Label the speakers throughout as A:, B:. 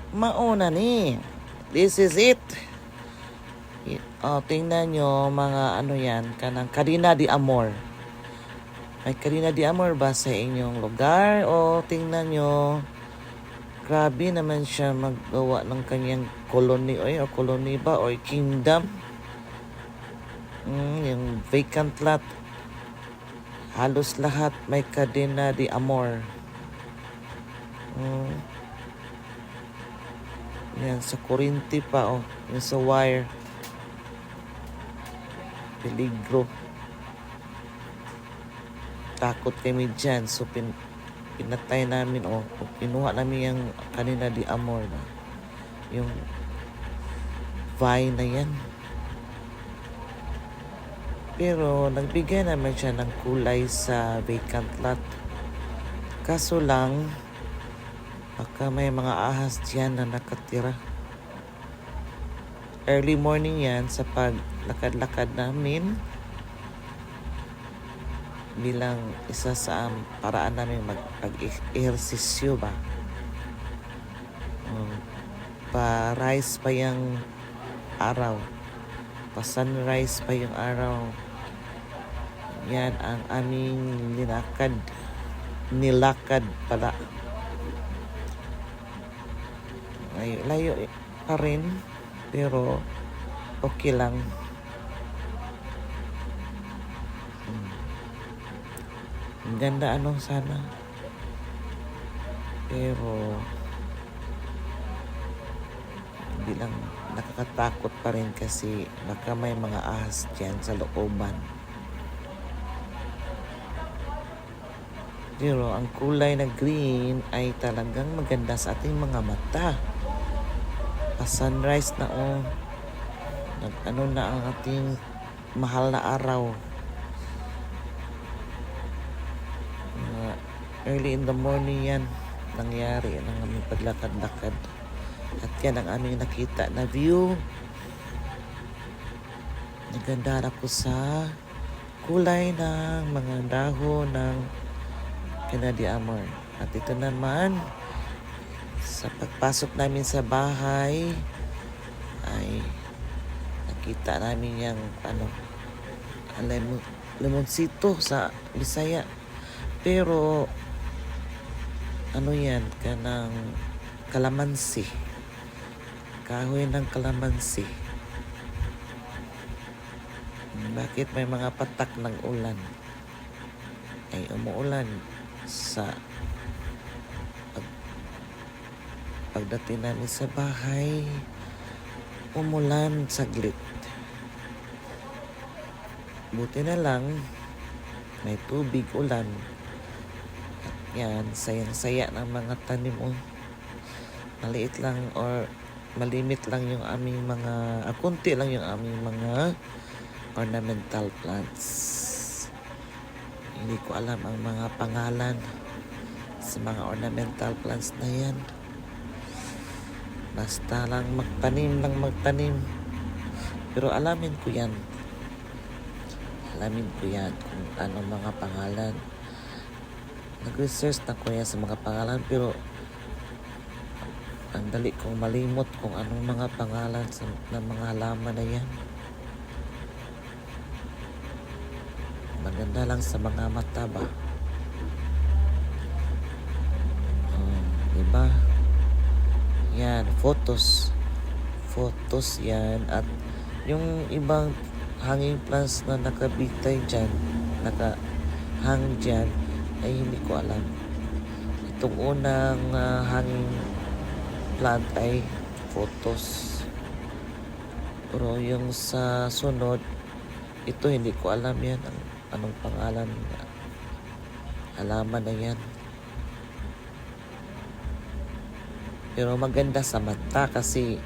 A: Mauna ni. This is it. Tingnan nyo mga ano yan, kanang Carina de Amor. May Carina de Amor ba sa inyong lugar? O tingnan nyo, grabe naman siya maggawa ng kanyang colony o colony ba o kingdom. Yung vacant lot. Halos lahat may Carina de Amor. Yan, sa Corinti pa yung sa wire. Peligro. Takot kami dyan. So, pinatay namin kinuha namin yung kanina di Amor na. Yung vine na yan. Pero, nagbigay naman siya ng kulay sa vacant lot. Kaso lang, baka may mga ahas dyan na nakatira. Early morning yan sa paglakad-lakad namin. Bilang isa sa paraan namin mag-ehersisyo ba. Pa-rise pa yung araw. Pa-sunrise pa yung araw. Yan ang aming nilakad pala. Layo pa rin, pero okay lang. Ang ganda sana. Pero hindi lang, nakakatakot pa rin kasi baka may mga ahas dyan sa looban. Pero ang kulay na green ay talagang maganda sa ating mga mata. Pa-sunrise na nag-ano na ang ating mahal na araw. Early in the morning yan nangyari ng aming paglakad-lakad. At yan ang aming nakita na view. Naganda ako sa kulay ng mga dahon ng Carina de Amor. At ito naman, sa pagpasok namin sa bahay, ay nakita namin yung lemonsito sa Bisaya. Pero yan, kanang kalamansi. Kahoy ng kalamansi. Bakit may mga patak ng ulan? Ay umuulan sa pagdating namin sa bahay. Umulan saglit. Buti na lang may tubig ulan. Yan, sayang-saya ng mga tanim maliit lang or malimit lang yung aming mga kunti lang yung aming mga ornamental plants. Hindi ko alam ang mga pangalan sa mga ornamental plants na yan. Basta lang magtanim. Pero alamin ko yan kung anong mga pangalan. Nag-research na ko yan sa mga pangalan, pero ang dali kong malimot kung anong mga pangalan ng mga halaman na yan. Maganda lang sa mga mata ba? Diba? Yan, photos yan. At yung ibang hanging plants na nakabitay dyan, nakahang dyan, ay hindi ko alam. Itong unang hanging plant ay photos. Pero yung sa sunod, ito hindi ko alam yan. Anong pangalan halaman na yan. Pero maganda sa mata kasi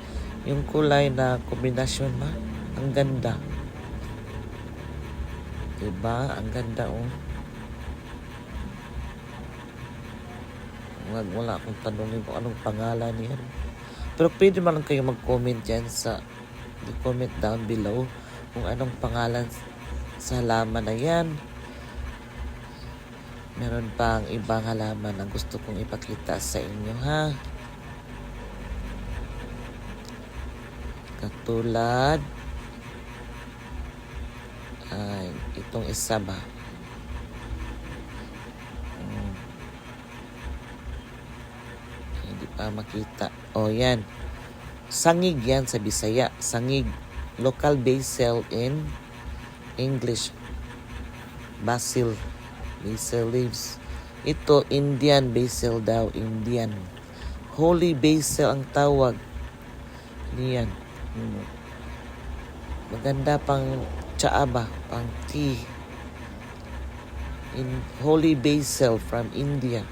A: yung kulay na kombinasyon ang ganda. Diba? Ang ganda wala akong tanongin kung anong pangalan niyan. Pero pwede man lang kayo mag-comment dyan comment down below kung anong pangalan sa halaman na yan. Meron pang ibang halaman na gusto kong ipakita sa inyo, ha? Katulad, itong isa ba? Hindi pa makita. Yan. Sangig yan sa Bisaya. Sangig. Local basil in English. Basil. Basil leaves. Ito, Indian basil daw. Indian. Holy basil ang tawag. Yan. Maganda pang tsaa ba? Pang tea. Holy basil from India.